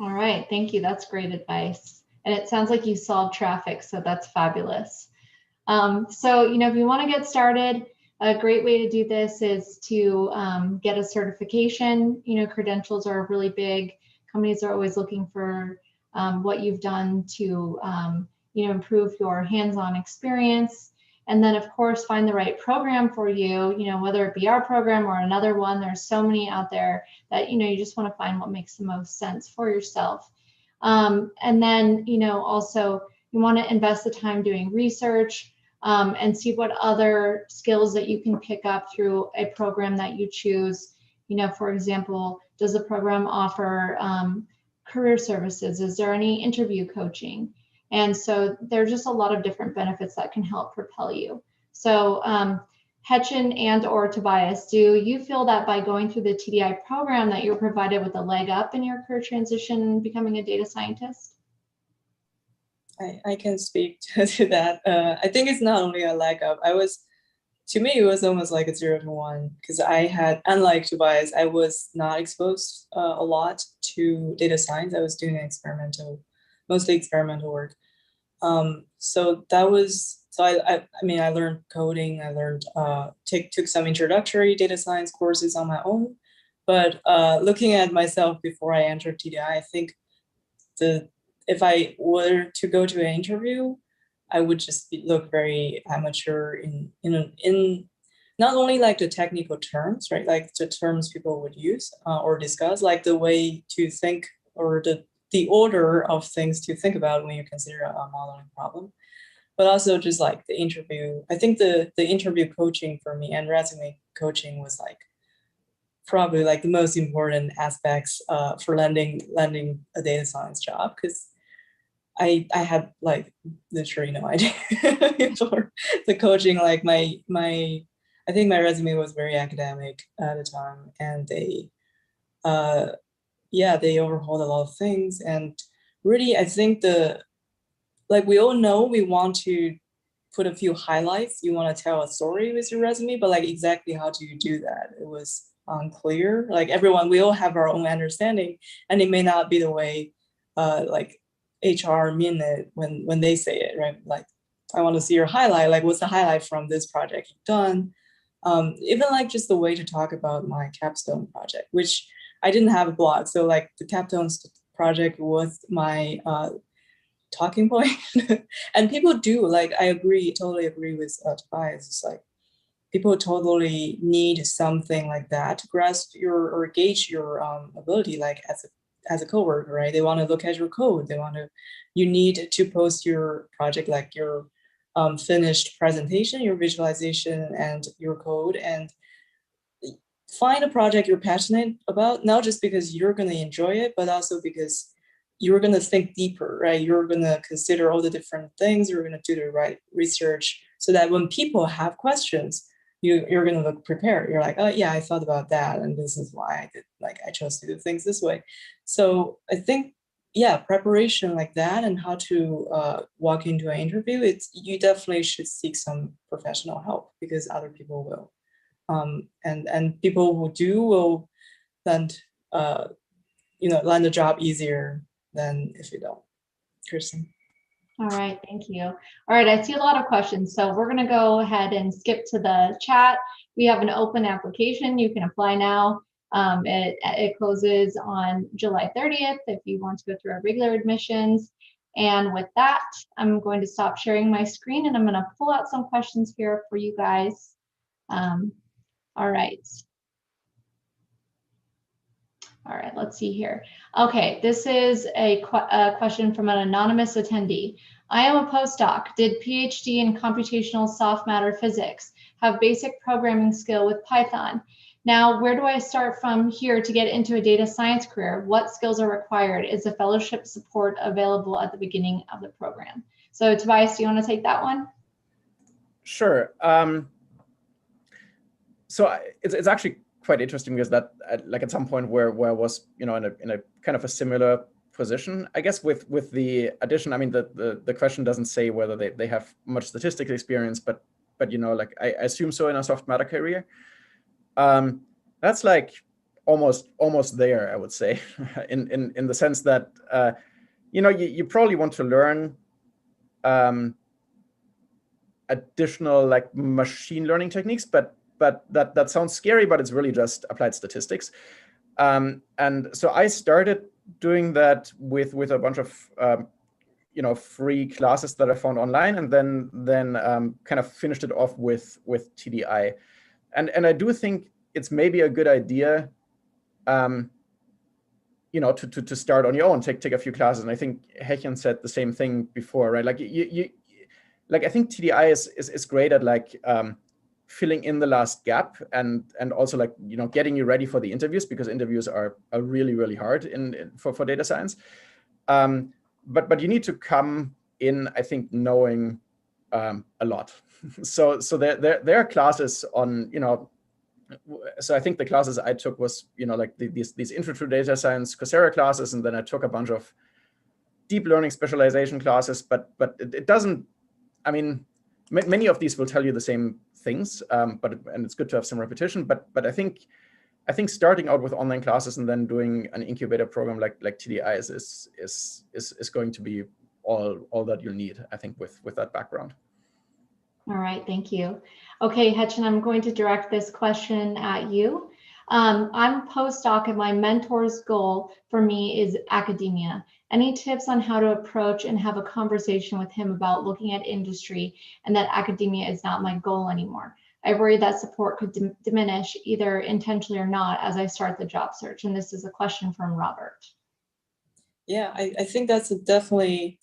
A: All right, thank you. That's great advice. And it sounds like you solved traffic, so that's fabulous. So, if you want to get started, a great way to do this is to get a certification. Credentials are really big. Companies are always looking for what you've done to, improve your hands-on experience. And then, of course, find the right program for you, whether it be our program or another one. There's so many out there that, you just want to find what makes the most sense for yourself. And then, also you want to invest the time doing research and see what other skills that you can pick up through a program that you choose. For example, does the program offer career services? Is there any interview coaching? And so there's just a lot of different benefits that can help propel you. So Hetchin and or Tobias, do you feel that by going through the TDI program that you're provided with a leg up in your career transition becoming a data scientist?
B: I can speak to that. I think it's not only a leg up. To me, it was almost like a 0 to 1, because unlike Tobias, I was not exposed a lot to data science. I was doing mostly experimental work. So I learned coding. I learned took some introductory data science courses on my own. But looking at myself before I entered TDI, I think if I were to go to an interview, I would just look very amateur in not only like the technical terms, right? Like the terms people would use or discuss, like the way to think or the order of things to think about when you consider a modeling problem, but also just like the interview. I think the interview coaching for me and resume coaching was like probably like the most important aspects for landing a data science job, because I had like literally no idea for the coaching. Like I think my resume was very academic at the time, and they they overhauled a lot of things. And really, I think like we all know we want to put a few highlights. You want to tell a story with your resume, but like exactly how do you do that? It was unclear. Like we all have our own understanding, and it may not be the way like HR mean it when they say it, right? Like, I want to see your highlight. Like, what's the highlight from this project you've done? Even like just the way to talk about my capstone project, which I didn't have a blog. So like the capstone project was my talking point. And people do, like, I totally agree with Tobias. It's like people totally need something like that to grasp or gauge your ability, like as a coworker, right? They want to look at your code. You need to post your project, like your finished presentation, your visualization, and your code, and find a project you're passionate about, not just because you're going to enjoy it, but also because you're going to think deeper, right? You're going to consider all the different things. You're going to do the right research so that when people have questions, you're going to look prepared. You're like, oh yeah, I thought about that, and this is why I chose to do things this way. So I think, yeah, preparation like that and how to walk into an interview, you definitely should seek some professional help, because other people will. And people who do will land land a job easier than if you don't. Kristen.
A: All right, thank you. All right, I see a lot of questions, so we're going to go ahead and skip to the chat. We have an open application. You can apply now. It closes on July 30th if you want to go through our regular admissions. And with that, I'm going to stop sharing my screen, and I'm going to pull out some questions here for you guys. All right. All right, let's see here. Okay, this is a question from an anonymous attendee. I am a postdoc, did PhD in computational soft matter physics, have basic programming skill with Python. Now, where do I start from here to get into a data science career? What skills are required? Is the fellowship support available at the beginning of the program? So Tobias, do you want to take that one?
C: Sure. So it's actually quite interesting, because that like at some point where I was in a kind of a similar position, I guess, with the addition. I mean, the question doesn't say whether they have much statistics experience, but like I assume so in a soft matter career. That's like almost there, I would say, in the sense that you probably want to learn additional like machine learning techniques, but that sounds scary, but it's really just applied statistics. And so I started doing that with a bunch of free classes that I found online, and then kind of finished it off with TDI. And I do think it's maybe a good idea to start on your own, take a few classes. And I think Hechan said the same thing before, right? Like like I think TDI is great at like filling in the last gap, and also like getting you ready for the interviews, because interviews are really, really hard for data science. But you need to come in, I think, knowing a lot. So there are classes on so I think the classes I took was like these intro to data science Coursera classes, and then I took a bunch of deep learning specialization classes, but it doesn't. I mean, many of these will tell you the same things, and it's good to have some repetition. But I think starting out with online classes and then doing an incubator program like TDI is going to be all that you'll need, I think, with that background.
A: All right, thank you. Okay, Hechan, I'm going to direct this question at you. I'm a postdoc, and my mentor's goal for me is academia. Any tips on how to approach and have a conversation with him about looking at industry and that academia is not my goal anymore? I worry that support could diminish, either intentionally or not, as I start the job search. And this is a question from Robert.
B: Yeah, I think that's definitely,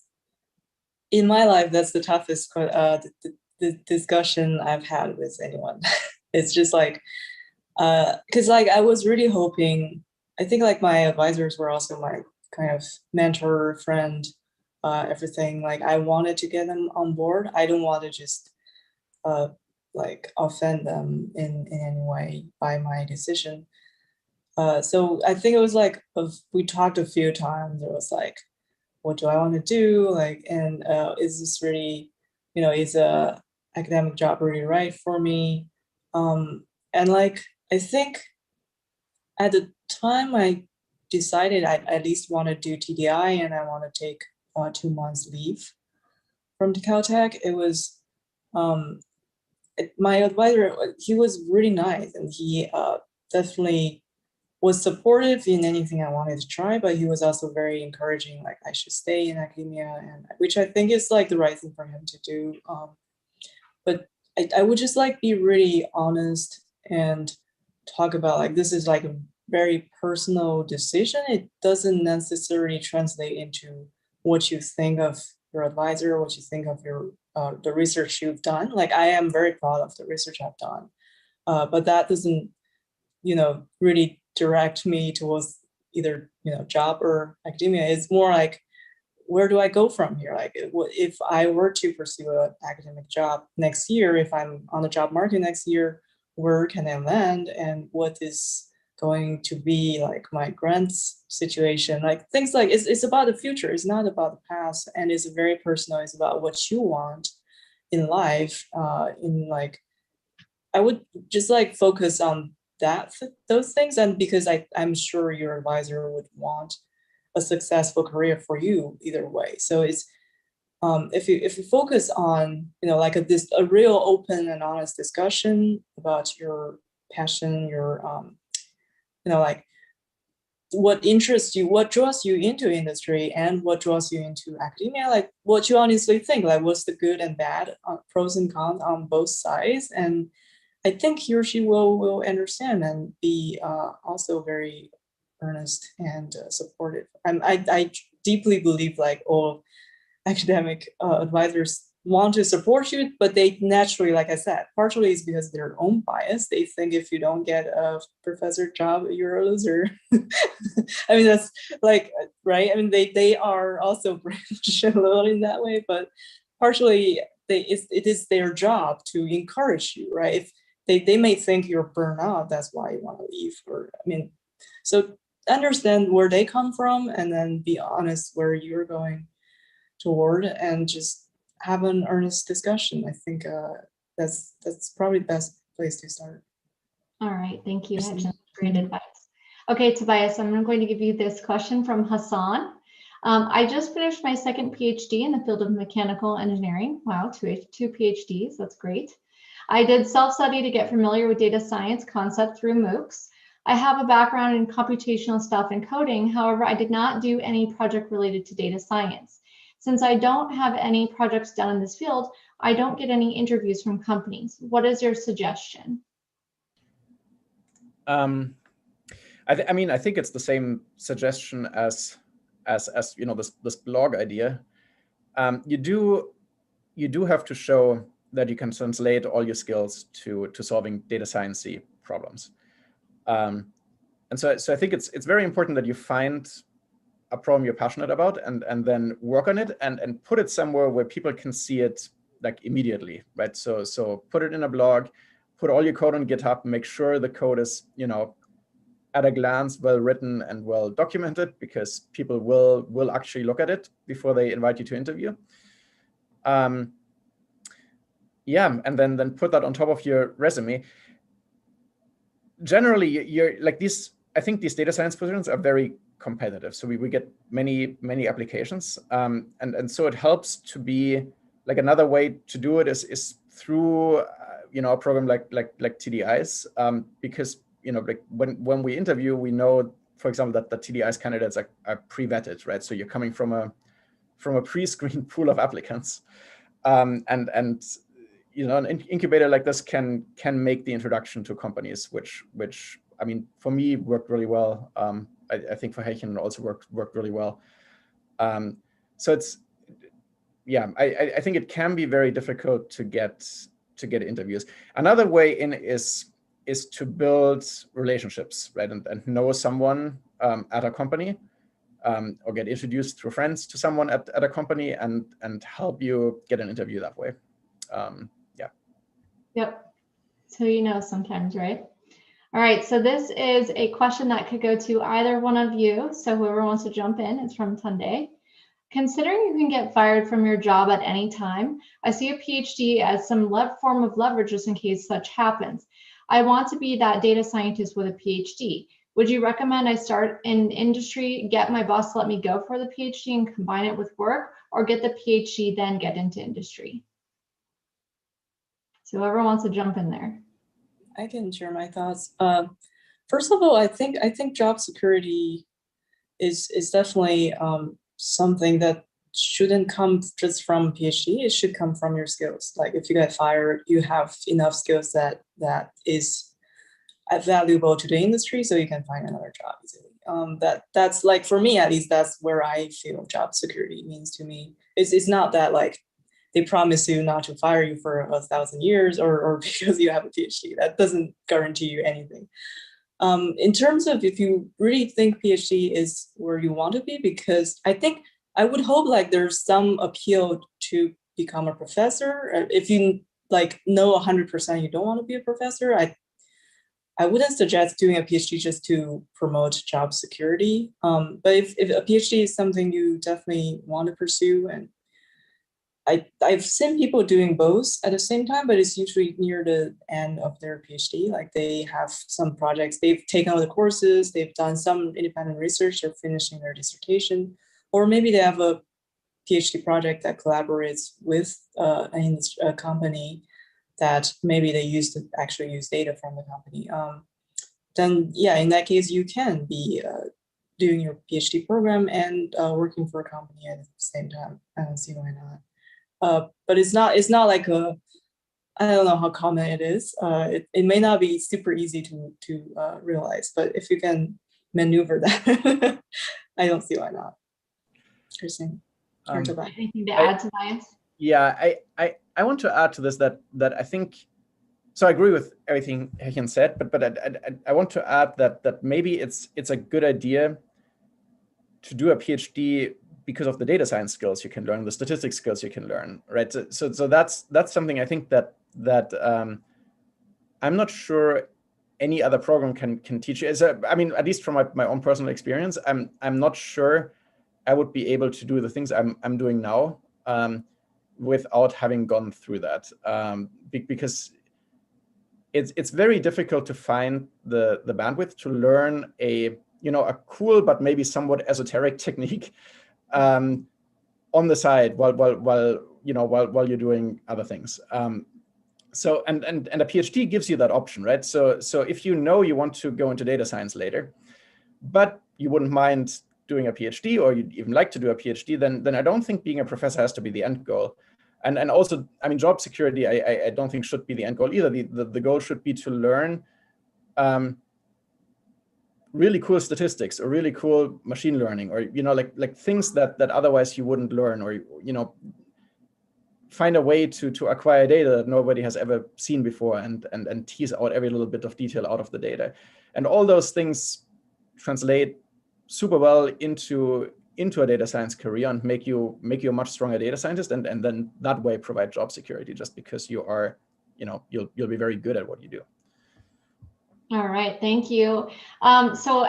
B: in my life, that's the toughest the discussion I've had with anyone. It's just like, Because like I was really hoping, I think like my advisors were also my kind of mentor, friend, everything. Like I wanted to get them on board. I don't want to just like offend them in any way by my decision. So I think it was like we talked a few times. It was like, what do I want to do? Like, and is this really, is a academic job really right for me? And like, I think at the time I decided I at least want to do TDI and I want to take 2 months leave from the Caltech. It was my advisor, he was really nice and he definitely was supportive in anything I wanted to try, but he was also very encouraging, like I should stay in academia, and which I think is like the right thing for him to do. But I would just like be really honest and talk about like this is like a very personal decision. It doesn't necessarily translate into what you think of your advisor, what you think of your the research you've done. Like I am very proud of the research I've done, but that doesn't really direct me towards either job or academia. It's more like, where do I go from here? Like if I were to pursue an academic job next year, if I'm on the job market next year, where can I land, and what is going to be like my grants situation? Like things like it's about the future. It's not about the past, and it's very personal. It's about what you want in life. In like, I would just like focus on those things, and because I'm sure your advisor would want a successful career for you either way. So it's if you focus on like a real open and honest discussion about your passion, your like what interests you, what draws you into industry, and what draws you into academia, like what you honestly think, like what's the good and bad, pros and cons on both sides, and I think he or she will understand and be also very earnest and supportive. I deeply believe like all academic advisors want to support you, but they naturally, like I said, partially is because of their own bias. They think if you don't get a professor job, you're a loser. I mean, that's like, right? I mean, they are also brainwashed a little in that way, but partially it is their job to encourage you, right? If they may think you're burnt out, that's why you want to leave. Or I mean, so understand where they come from and then be honest where you're going toward, and just have an earnest discussion. I think that's probably the best place to start.
A: All right, thank you, Hedgen. Great advice. Okay, Tobias, I'm going to give you this question from Hassan. I just finished my second PhD in the field of mechanical engineering. Wow, two PhDs, that's great. I did self-study to get familiar with data science concept through MOOCs. I have a background in computational stuff and coding. However, I did not do any project related to data science. Since I don't have any projects done in this field, I don't get any interviews from companies. What is your suggestion?
C: I mean, I think it's the same suggestion as this blog idea. You do have to show that you can translate all your skills to solving data science-y problems. And so I think it's very important that you find a problem you're passionate about and then work on it and put it somewhere where people can see it like immediately, right? So put it in a blog, put all your code on GitHub, make sure the code is, at a glance, well written and well documented, because people will actually look at it before they invite you to interview. Yeah, and then put that on top of your resume. Generally, you're like these. I think these data science positions are very competitive, so we get many applications, and so it helps to be like another way to do it is through a program like TDIs, because like when we interview, we know, for example, that the TDIs candidates are pre-vetted, right? So you're coming from a pre-screened pool of applicants, and an incubator like this can make the introduction to companies, which I mean, for me worked really well. I think for Heichen also worked really well. So it's, yeah, I think it can be very difficult to get interviews. Another way in is is to build relationships, right? And know someone at a company, or get introduced through friends to someone at a company, and help you get an interview that way. Yeah.
A: Yep. So you know sometimes, right? All right, so this is a question that could go to either one of you. So whoever wants to jump in, it's from Tunde. Considering you can get fired from your job at any time, I see a PhD as some form of leverage just in case such happens. I want to be that data scientist with a PhD. Would you recommend I start in industry, get my boss to let me go for the PhD and combine it with work, or get the PhD, then get into industry? So whoever wants to jump in there.
B: I can share my thoughts. First of all, I think job security is definitely something that shouldn't come just from PhD. It should come from your skills. Like if you get fired, you have enough skills that is valuable to the industry, so you can find another job easily. That's like, for me at least, that's where I feel job security means to me. It's not that like they promise you not to fire you for 1,000 years or because you have a PhD. That doesn't guarantee you anything. In terms of if you really think PhD is where you want to be, because I would hope like there's some appeal to become a professor. If you like know 100% you don't want to be a professor, I wouldn't suggest doing a PhD just to promote job security. But if a PhD is something you definitely want to pursue, and I've seen people doing both at the same time, but it's usually near the end of their PhD. Like they have some projects, they've taken all the courses, they've done some independent research, they're finishing their dissertation, or maybe they have a PhD project that collaborates with a company that maybe they used to actually use data from the company. Then yeah, in that case, you can be doing your PhD program and working for a company at the same time. I don't see why not. But it's not like I don't know how common it is. It may not be super easy to realize, but if you can maneuver that, I don't see why not. Interesting.
A: Anything to add, Tobias?
C: Yeah, I want to add to this that I think, so I agree with everything Hechin said, but I want to add that maybe it's a good idea to do a PhD because of the data science skills you can learn, the statistics skills you can learn, right? So that's something I think that I'm not sure any other program can teach you. I mean, at least from my own personal experience, I'm not sure I would be able to do the things I'm doing now without having gone through that, because it's very difficult to find the bandwidth to learn a cool but maybe somewhat esoteric technique on the side while you're doing other things. So and a PhD gives you that option, right? So if you want to go into data science later, but you wouldn't mind doing a PhD, or you'd even like to do a PhD, then I don't think being a professor has to be the end goal. And also, I mean, job security, I don't think should be the end goal either. The goal should be to learn really cool statistics or really cool machine learning, or like things that otherwise you wouldn't learn, or find a way to acquire data that nobody has ever seen before, and tease out every little bit of detail out of the data. And all those things translate super well into a data science career and make you a much stronger data scientist, and then that way provide job security, just because you are, you'll be very good at what you do.
A: All right, thank you. So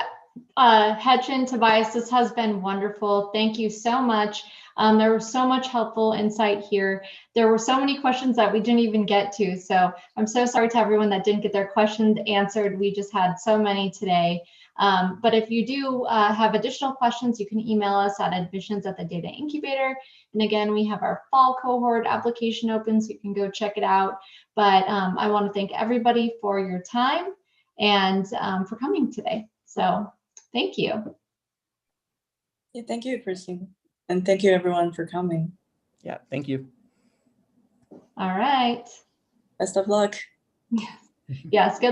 A: Hechin, Tobias, this has been wonderful. Thank you so much. There was so much helpful insight here. There were so many questions that we didn't even get to. So I'm so sorry to everyone that didn't get their questions answered. We just had so many today. But if you do have additional questions, you can email us at admissions@the-data incubator. And again, we have our fall cohort application open, so you can go check it out. But I want to thank everybody for your time and for coming today. So thank you.
B: Yeah, thank you, Christine. And thank you everyone for coming.
C: Yeah, thank you.
A: All right.
B: Best of luck.
A: Yes, good.